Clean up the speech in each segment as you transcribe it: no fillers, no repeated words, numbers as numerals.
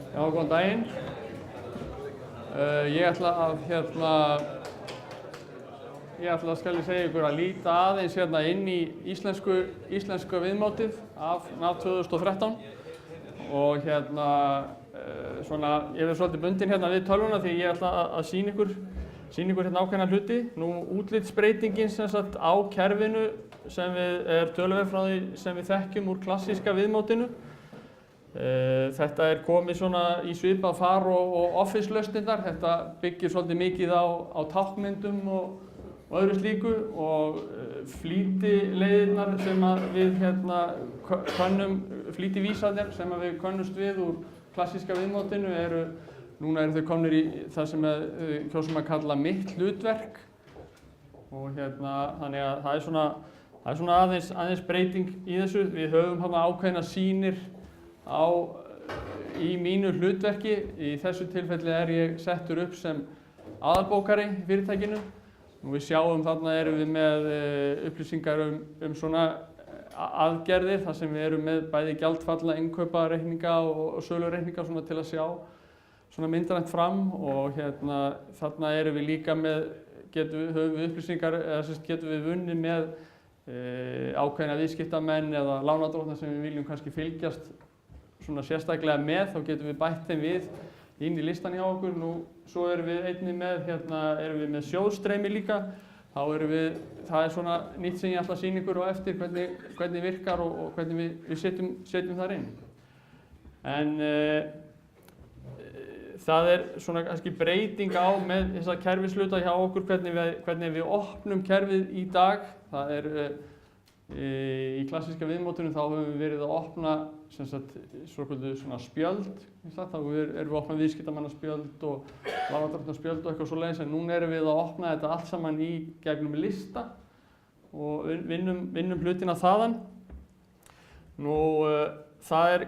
Já, góðan daginn. Ég ætla að segja ykkur að líta aðeins inn í íslenska viðmótið af NAV 2013 og svona, ég verð svolítið bundinn við tölvuna því ég ætla að sýna ykkur ákveðna hluti. Nú, útlitsbreytingin sem sagt á kerfinu sem er töluvert frá því sem við þekkjum úr klassíska viðmótinu. Þetta er komið svona í svipað far og Office-lausnirnar. Þetta byggir svolítið mikið á táknmyndum og öðru slíku og flýtileiðirnar sem við flýtivísarnir sem við könnumst við úr klassíska viðmótinu núna eru þau komnir í það sem við kjósum að kalla mitt hlutverk og þannig að það er svona aðeins breyting í þessu. Við höfum ákveðna sýnir í mínu hlutverki. Í þessu tilfelli er ég settur upp sem aðalbókari í fyrirtækinu. Við sjáum þarna erum við með upplýsingar um svona aðgerðir þar sem við erum með bæði gjaldfalla, innkaupareikninga og sölureikninga svona til að sjá svona myndrænt fram og þarna erum við líka með höfum við upplýsingar eða getum við vunnið með ákveðna viðskiptamenn eða lánardrottna sem við viljum kannski fylgjast svona sérstaklega með, þá getum við bætt þeim við inn í listan hjá okkur. Nú, svo erum við einnig með sjóðstreymi líka. Það er svona nýtt sem ég ætla að sýna ykkur á eftir hvernig virkar og hvernig við setjum þar inn. En það er svona kannski breyting á með þessa kerfisluta hjá okkur hvernig við opnum kerfið í dag. Það er í klassíska viðmótinu þá höfum við verið að opna svokölluð svona spjöld. Þá erum við að opna viðskiptamannaspjöld og lánardrottnaspjöld og eitthvað svoleiðis, en núna erum við að opna þetta allt saman í gegnum lista og vinnum hlutina þaðan. Nú, það er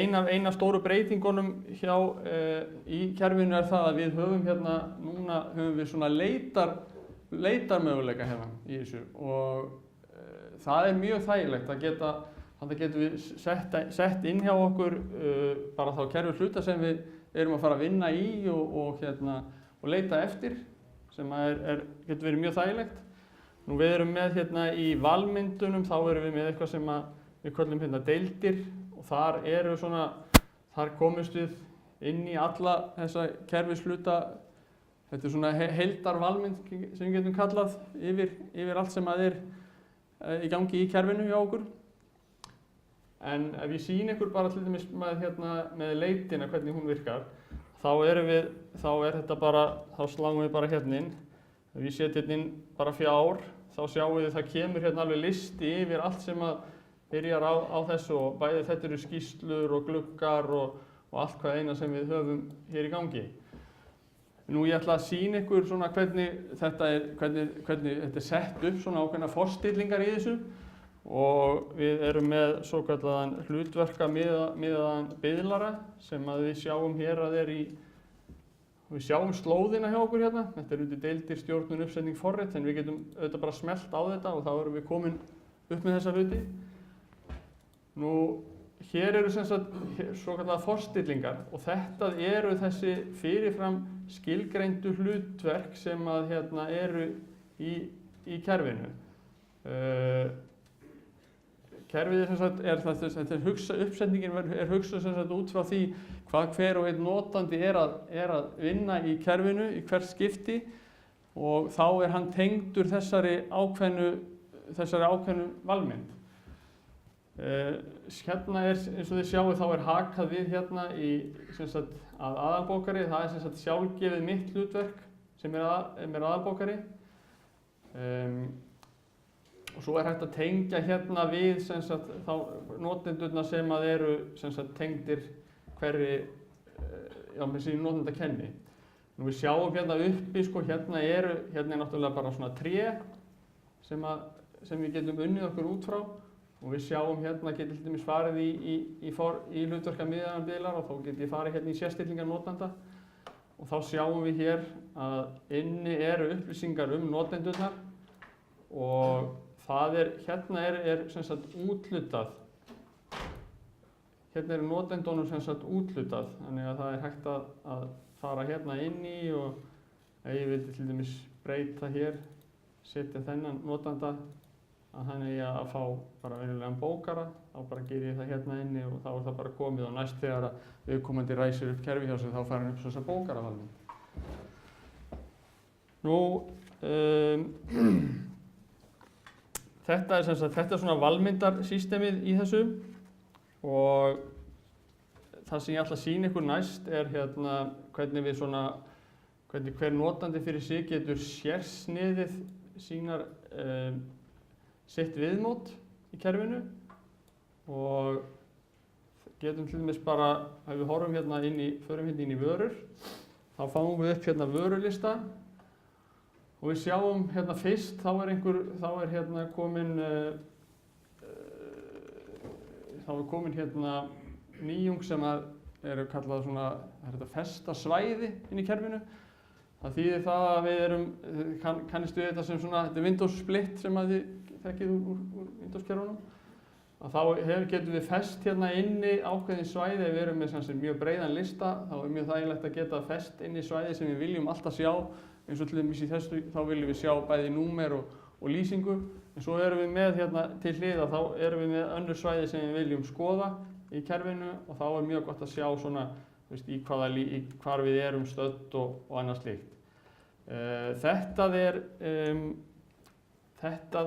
ein af stóru breytingunum í kerfinu er það að við höfum núna höfum við svona leitarmöguleika í þessu og það er mjög þægilegt að þannig getum við sett inn hjá okkur bara þá kerfishluta sem við erum að fara að vinna í og leita eftir sem getur verið mjög þægilegt. Nú, við erum með í valmyndunum, þá erum við með eitthvað sem við köllum deildir og þar komumst við inn í alla þessa kerfishluta. Þetta er svona heildarvalmynd sem við getum kallað yfir allt sem er í gangi í kerfinu hjá okkur. En ef ég sýni ykkur bara til dæmis með leitina hvernig hún virkar, þá sláum við bara inn. Ef ég set inn bara fjár, þá sjáum við það kemur alveg listi yfir allt sem byrjar á þessu og bæði þetta eru skýrslur og gluggar og allt hvað eina sem við höfum hér í gangi. Nú, ég ætla að sýna ykkur svona hvernig þetta er sett upp, svona ákveðna forstillingar í þessu og við erum með svokallaðan hlutverkamiðaðan biðlara sem við sjáum hér við sjáum slóðina hjá okkur hérna. Þetta er undir deildir, stjórnun, uppsetning, forrit, en við getum auðvitað bara smellt á þetta og þá erum við komin upp með þessa hluti. Nú, hér eru svokallaða forstillingar og þetta eru þessi fyrirfram skilgreindu hlutverk sem eru í kerfinu. Kerfið uppsetningin er hugsað út frá því hvað hver og einn notandi er að vinna í kerfinu í hvert skipti og þá er hann tengdur þessari ákveðnu valmynd. Hérna eins og þið sjáu þá er hakað við að aðalbókari, það er sjálfgefið mitt hlutverk sem er aðalbókari. Og svo er hægt að tengja við þá notendurna sem eru tengdir hverri með sínu notendakenni. Nú, við sjáum uppi, er náttúrulega bara svona tré sem við getum unnið okkur út frá og við sjáum getum til dæmis farið í hlutverkamiðaðan biðlar og þá get ég farið í sérstillingar notenda og þá sjáum við hér að inni eru upplýsingar notendurnar og það er úthlutað hérna eru notendunum sem sagt úthlutað, þannig að það er hægt að fara hérna inn í og ef ég vildi til dæmis breyta hér, setja þennan notanda að hann eigi að fá bara venjulegan bókara, þá bara ger ég það hérna inni og þá er það bara komið og næst þegar að viðkomandi ræsir upp kerfi hjá sig þá fær hann upp þessa bókaravalmynd. Nú, þetta er sem sagt, þetta er svona valmyndarsystemið í þessu og það sem ég ætla að sýna ykkur næst er hérna hvernig við svona, hvernig hver notandi fyrir sig getur sérsniðið sínar sitt viðmót í kerfinu og getum til dæmis bara, ef við horfum hérna förum hérna inn í vörur, þá fáum við upp hérna vörulista og við sjáum hérna fyrst, þá er hérna komin hérna nýjung sem eru kallað svona, það er þetta festa svæði inn í kerfinu. Það þýðir það að við kannist við þetta sem svona, þetta er Windows split sem að þið þekkið úr Windows-kerfunum. Þá getum við fest hérna inni ákveðin svæði, ef við erum með mjög breiðan lista, þá er mjög þægilegt að geta fest inni svæði sem við viljum alltaf sjá, eins og til dæmis í þessu, þá viljum við sjá bæði númer og lýsingu, en svo erum við með hérna til hliða, þá erum við með önnur svæði sem við viljum skoða í kerfinu og þá er mjög gott að sjá svona, veist, hvar við erum stödd og annað slíkt. Þetta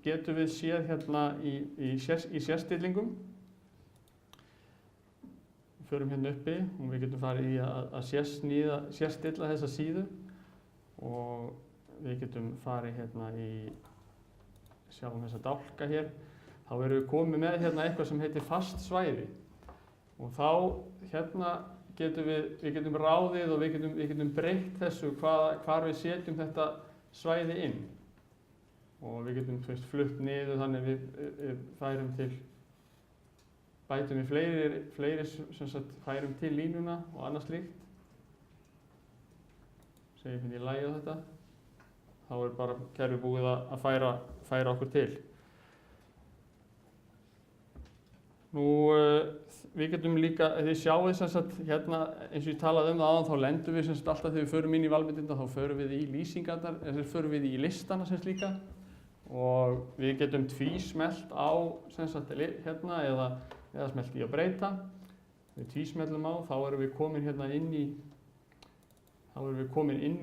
getum við séð hérna í sérstillingum. Við förum hérna uppi og við getum farið í að sérstilla þessa síðu og við getum farið hérna sjáum þessa dálka hér. Þá erum við komið með hérna eitthvað sem heitir fast svæði og þá hérna við getum ráðið og við getum breytt þessu hvar við setjum þetta svæði inn og við getum flutt niður þannig við færum til bætum við fleiri sem sagt færum til línuna og annað slíkt. Segjum hérna í lagi á þetta. Þá er bara kerfið búið að færa okkur til. Nú, við getum líka, þið sjáið sem sagt hérna eins og ég talaði það áðan, þá lendum við sem sagt alltaf þegar við förum inn í valmyndina, þá förum við í lýsingarnar, förum við í listana sem sagt líka og við getum tvísmelt á sem sagt hérna eða smelt í að breyta. Við tvísmeltum á, þá erum við komin hérna inn í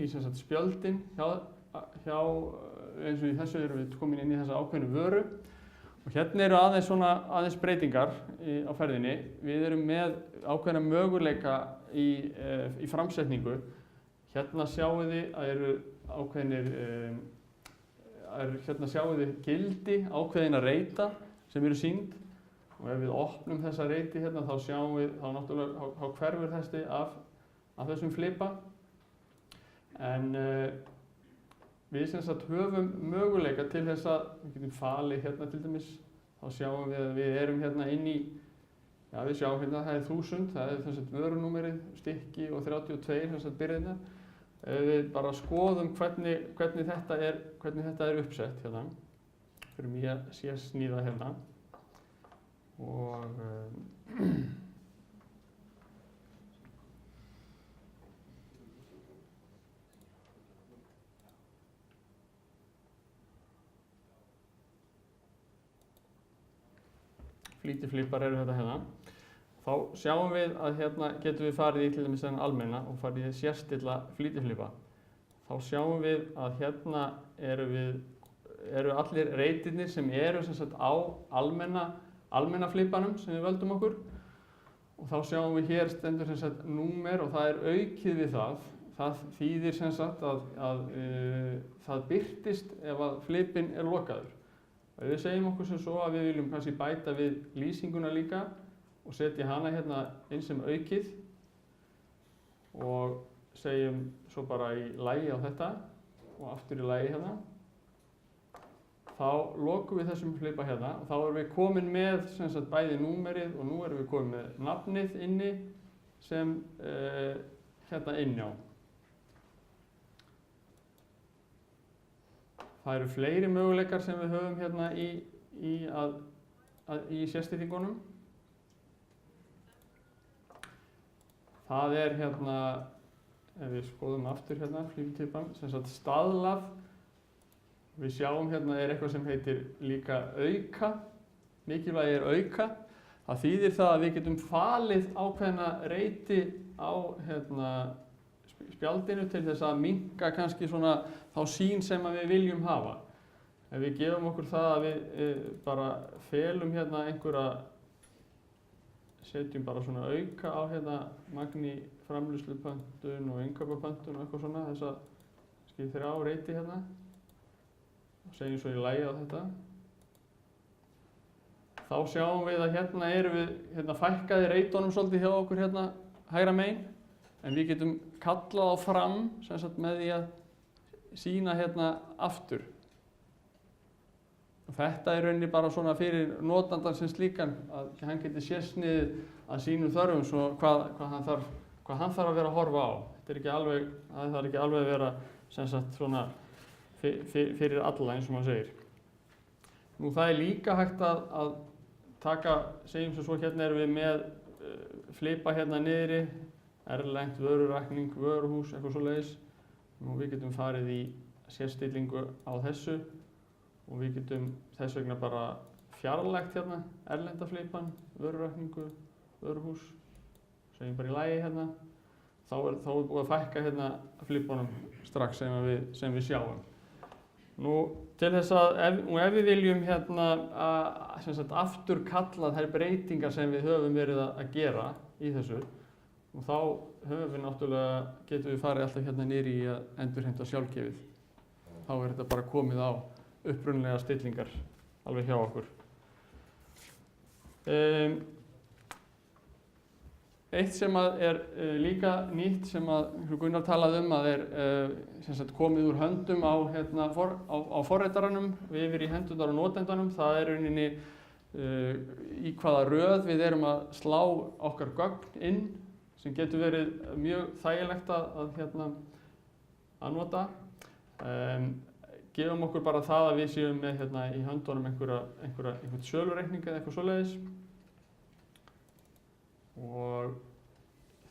sem sagt spjöldin hjá eins og í þessu erum við komin inn í þessa ákveðnu vöru. Og hérna eru aðeins breytingar á ferðinni. Við erum með ákveðna möguleika í framsetningu. Hérna sjáum þið að eru ákveðnir, hérna sjáum þið gildi ákveðina reita sem eru sýnd. Og ef við opnum þessa reiti hérna þá sjáum við, þá hverfur þessi af þessum flipa. En við sem sagt höfum möguleika til þess að við getum falið hérna til dæmis, þá sjáum við að við erum hérna inn í, já við sjáum hérna það er 1000, það er þess að vörunúmerið, stykki og 32 þess að byrðina. Við bara skoðum hvernig þetta er uppsett hérna, fyrir mig að sé sníða hérna og flýtiflipar eru þetta hérna. Þá sjáum við að hérna getum við farið í til dæmis þennan almenna og farið í sérstilla flýtiflipa. Þá sjáum við að hérna eru allir reitirnir sem eru sem sagt á almenna flipanum sem við völdum okkur. Og þá sjáum við hér stendur sem sagt númer og það er aukið við það. Það þýðir sem sagt að það birtist ef að flipin er lokaður. Og við segjum okkur sem svo að við viljum kannski bæta við lýsinguna líka og setja hana hérna inn sem aukið og segjum svo bara í lagi á þetta og aftur í lagi hérna. Þá lokum við þessum flipa hérna og þá erum við komin með sem sagt bæði númerið og nú erum við komin með nafnið inni sem hérna inni á. Það eru fleiri möguleikar sem við höfum hérna í sérstillingunum. það hérna, ef við skoðum aftur hérna, flífutippan, sem sagt staðlað. Við sjáum hérna eitthvað sem heitir líka auka, mikilvægi auka. Það þýðir það að við getum falið ákveðna reiti á spjaldinu til þess að minnka kannski svona þá sýn sem við viljum hafa. Ef við gefum okkur það að við bara felum einhverja, setjum bara svona auka á magni framleiðslupöntun og innkaupapöntun og eitthvað svona, þessa 3 reiti og segjum svo í lagi á þetta. Þá sjáum við að erum við fækkaði reitunum svolítið hjá okkur hægra megin, en við getum kallað á fram sem sagt með því að sýna aftur. Og þetta rauninni bara svona fyrir notandan sem slíkan, að hann geti sérsniðið að sínum þörfum svo hvað hann þarf að vera að horfa á. Það þarf ekki alveg að vera sem sagt svona fyrir alla eins og maður segir. Nú það líka hægt að taka, segjum sem svo erum við með flipa niðri, erlent vörurækning, vöruhús, eitthvað svoleiðis. Nú við getum farið í sérstillingu á þessu og við getum þess vegna bara fjarlægt erlenda flipan, vörurækningu, vöruhús, segjum bara í lagi þá er búið að fækka flipunum strax sem við sjáum. Nú til þess að ef við viljum sem sagt aftur kalla þær breytingar sem við höfum verið að gera í þessu, og þá getum við farið alltaf niður í að endurheimta sjálfgefið. Þá er þetta bara komið á upprunalega stillingar alveg hjá okkur. Eitt sem er líka nýtt sem Gunnar talaði að sem sagt komið úr höndum á forritaranum og yfir í hendurnar á notendanum, það rauninni í hvaða röð við erum að slá okkar gögn inn, sem getur verið mjög þægilegt að nota. Gefum okkur bara það að við séum með í höndunum einhvern sölureikning eða eitthvað svoleiðis. Og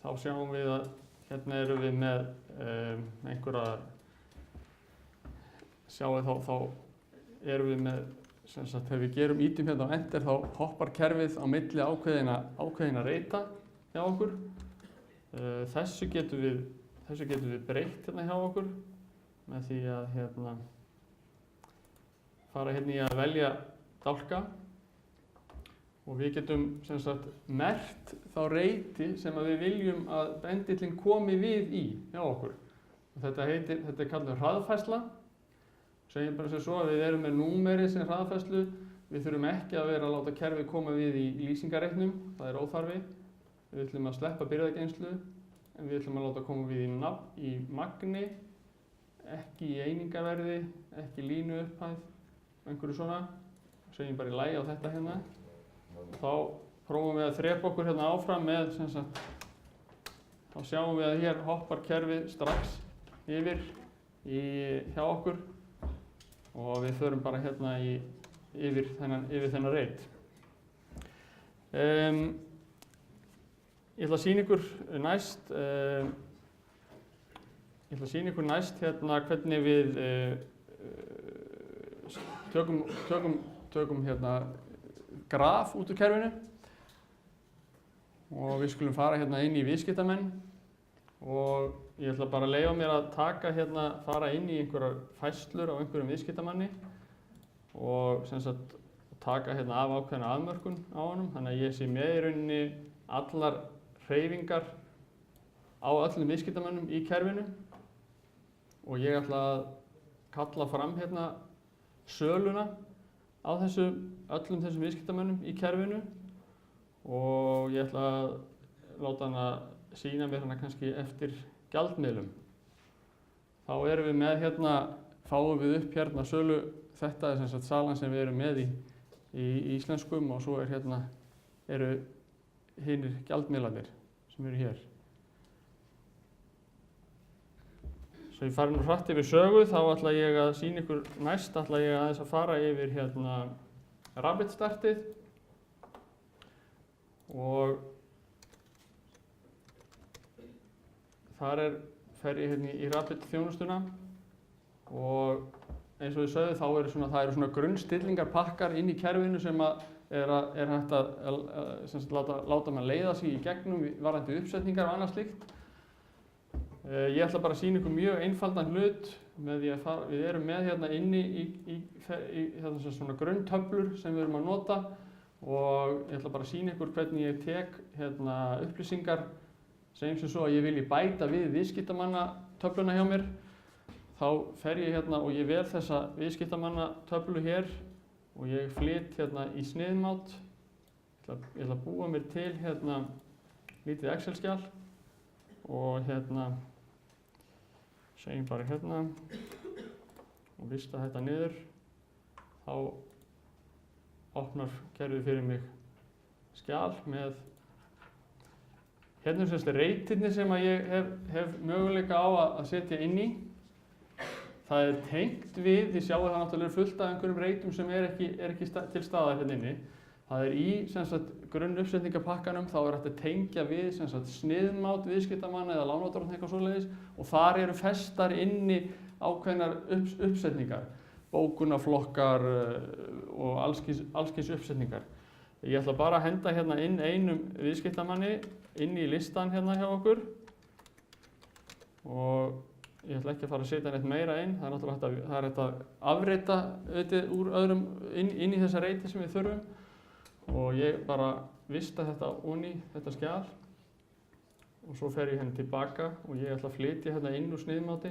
þá sjáum við að erum við með þá erum við með, sem sagt, þegar við gerum ýtum á enter, þá hoppar kerfið á milli ákveðina reita hjá okkur. Þessu getum við breytt hjá okkur með því að fara í að velja dálka, og við getum sem sagt merkt þá reiti sem við viljum að bendillinn komi við í hjá okkur. Og þetta er kallað hraðfærsla. Segjum bara sem svo að við erum með númeri sem hraðfærslu. Við þurfum ekki að vera að láta kerfið koma við í lýsingarreiknum, það er óþarfi. Við ætlum að sleppa birgðageymslu, en við ætlum að láta koma við í magni, ekki í einingaverði, ekki línuupphæð, einhverju svona. Segjum bara í lagi á þetta Þá prófum við að þrepa okkur áfram með, sem sagt, þá sjáum við að hér hoppar kerfið strax yfir hjá okkur og við förum bara yfir þennan reit. Ég ætla að sýna ykkur næst, hvernig við tökum graf út úr kerfinu, og við skulum fara inn í viðskiptamenn, og ég ætla bara að leyfa mér að fara inn í einhverjar færslur á einhverjum viðskiptamanni og sem sagt taka af ákveðna afmörkun á honum, þannig að ég sé með í rauninni allar hreyfingar á öllum viðskiptamönnum í kerfinu, og ég ætla að kalla fram söluna á öllum þessum viðskiptamönnum í kerfinu, og ég ætla að láta hana sýna mér kannski eftir gjaldmiðlum. Þá erum við með fáum við upp sölu, þetta er sem sagt salan sem við erum með í íslenskum, og svo eru hinir gjaldmiðlarnir sem eru hér. Svo ég fari nú hratt yfir sögu, þá ætla ég að sýna ykkur næst, ætla ég aðeins að fara yfir Rabbit startið, og þar fer ég hérna í Rapid þjónustuna og eins og ég sagði þá eru svona grunnstillingarpakkar inn í kerfinu sem er hægt að láta mann leiða sig í gegnum varðandi uppsetningar og annað slíkt. Ég ætla bara að sýna ykkur mjög einfaldan hlut með því að við erum með hérna inni í svona grunntöflur sem við erum að nota og ég ætla bara að sýna ykkur hvernig ég tek hérna upplýsingar segjum sem svo að ég vilji bæta við viðskiptamannatöfluna hjá mér. Þá fer ég hérna og ég vel þessa viðskiptamannatöflu hér og ég flyt hérna í sniðmát. Ég ætla að búa mér til hérna lítið Excel-skjal og hérna segjum bara hérna og vista þetta niður. Þá opnar kerfið fyrir mig skjal með hérna reytirnir sem að ég hef möguleika á að setja inn í. Það er tengt við, þið sjáu það náttúrulega fullt af einhverjum reytum sem er ekki til staðar hérna inni. Það er í grunnuppsetningapakkanum, þá er hægt að tengja við sniðmát viðskiptamanna eða lánardrottna eitthvað svoleiðis og þar eru festar inni ákveðnar uppsetningar, bókunarflokkar og allskyns uppsetningar. Ég ætla bara að henda hérna inn einum viðskiptamanni inn í listan hérna hjá okkur og ég ætla ekki að fara að setja neitt meira inn, það er náttúrulega hægt að afreita úr öðrum inn í þessa reyti sem við þurfum og ég bara vista þetta onni þetta skjal og svo fer ég hérna tilbaka og ég ætla að flytja hérna inn úr sniðmáti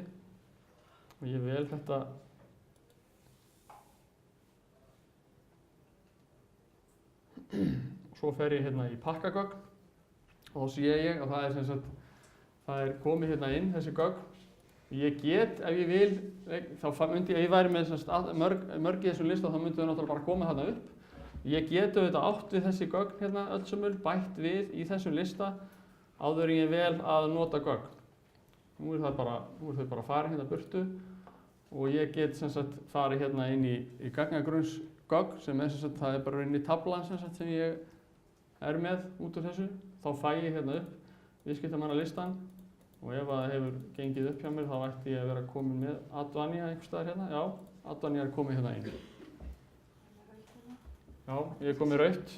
og ég vel þetta og svo fer ég hérna í pakkagögn og þá sé ég að það er komið hérna inn þessi gögn. Ég get, ef ég vil, þá myndi ég væri með mörg í þessum lista, þá myndi þau náttúrulega bara koma þarna upp. Ég get auðvitað átt við þessi gögn hérna öllsömul, bætt við í þessum lista áður en ég vel að nota gögn. Nú er þau bara farin hérna burtu og ég get farið hérna inn í gagnagrunnsgögn sem það er bara inn í tablan sem ég er með út úr þessu. Þá fæ ég hérna upp viðskiptamannalistan. Og ef það hefur gengið upp hjá mér þá ætti ég að vera komin með Advania einhvers staðar hérna. Já, Advania er komið hérna inn. Já, ég er komið rautt.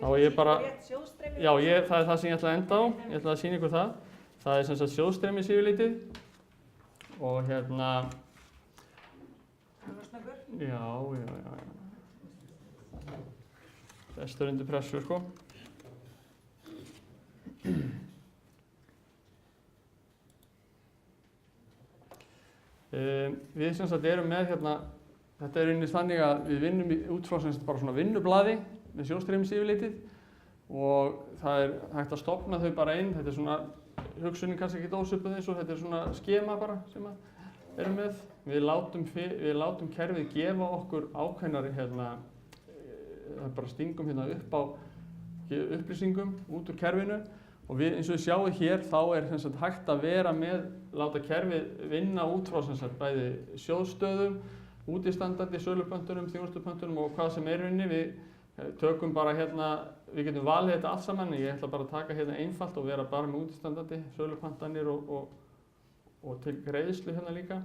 Þá er ég bara... Já, það er það sem ég ætla að enda á. Ég ætla að sýna ykkur það. Það er sjóðstreymisyfirlitið. Og hérna... Já. Bestur undir pressu, sko. Við erum með hérna, þetta er einnig þannig að við vinnum út frá bara svona vinnublaði með sjóðstreymisyfirlitið og það er hægt að stofna þau bara inn, þetta er svona hugsunin kannski ekki ósvipuð eins og þetta er svona skema bara sem við erum með. Við látum kerfið gefa okkur ákveðnar hérna, bara stingum hérna upp á upplýsingum út úr kerfinu. Og eins og við sjáum hér, þá er hægt að láta kerfið vinna út frá bæði sjóðstöðum, útistandandi, sölupöntunum, þjónustupöntunum og hvað sem er inni. Við tökum bara hérna, við getum valið þetta allt saman, ég ætla bara að taka hérna einfalt og vera bara með útistandandi, sölupöntanir og til greiðslu hérna líka.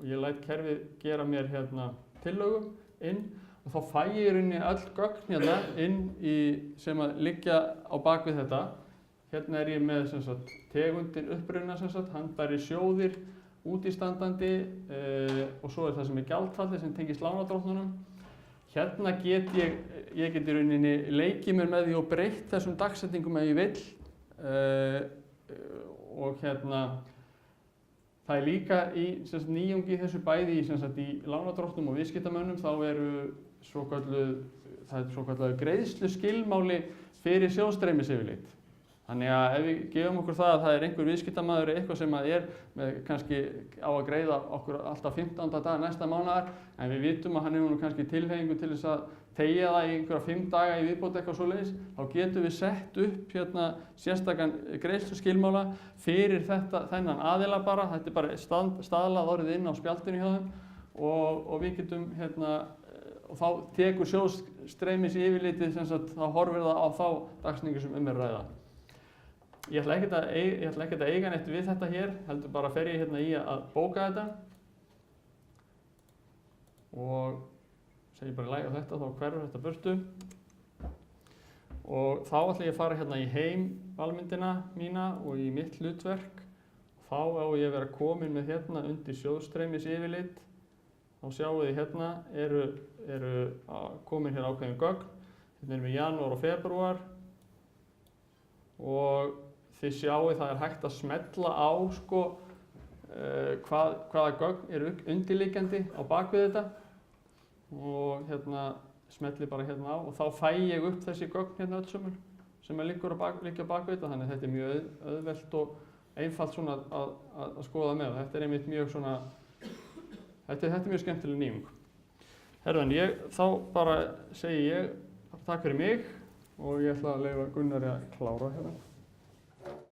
Og ég læt kerfið gera mér hérna tillögu inn. Og þá fæ ég í öll gögn hérna inn sem að liggja á bakvið þetta. Hérna er ég með tegundin uppruna, handbæri sjóðir, útistandandi og svo er það sem er gjaldfallið sem tengist lánardrottnunum. Hérna get ég get í rauninni leikið mér með því og breytt þessum dagsetningum ef ég vill. Og hérna það er líka í nýjungi þessu bæði í lánardrottnum og viðskiptamönnum þá eru svokölluð greiðsluskilmáli fyrir sjóðstreymisyfirlit. Þannig að ef við gefum okkur það að það er einhver viðskiptamaður eitthvað sem er með kannski á að greiða okkur alltaf 15. dag næsta mánaðar en við vitum að hann hefur nú kannski tilhneigingu til þess að teygja það í einhverja 5 daga í viðbót eitthvað svoleiðis, þá getum við sett upp hérna sérstakan greiðsluskilmála fyrir þennan aðila bara, þetta er bara staðlað orðið inn á spjaldinu hjá þeim og við getum hérna og þá tekur sjóðstreymisyfirlitið þá horfir það á þá dagsningu sem er ræða. ég ætla ekkert að eiga neitt við þetta hér, heldur bara fer ég hérna í að bóka þetta og segi bara í lagi á þetta, þá hverfur þetta burtu og þá ætla ég að fara hérna í heim valmyndina mína og í mitt hlutverk. Þá á ég að vera komin með hérna undir sjóðstreymis yfirlit. Þá sjáum við hérna eru komin hér ákveðin gögn. Hérna erum við janúar og febrúar og þið sjáu það hægt að smella á sko, hvaða gögn eru undirliggjandi á bakvið þetta og hérna smelli bara hérna á og þá fæ ég upp þessi gögn hérna öll sömul sem liggja á bakvið þetta, þannig að þetta er mjög auðvelt og einfalt svona að skoða með. Þetta er einmitt mjög svona, þetta er mjög skemmtileg nýjung. Herðan, þá bara segi ég takk fyrir mig og ég ætla að leyfa Gunnari að klára hérna.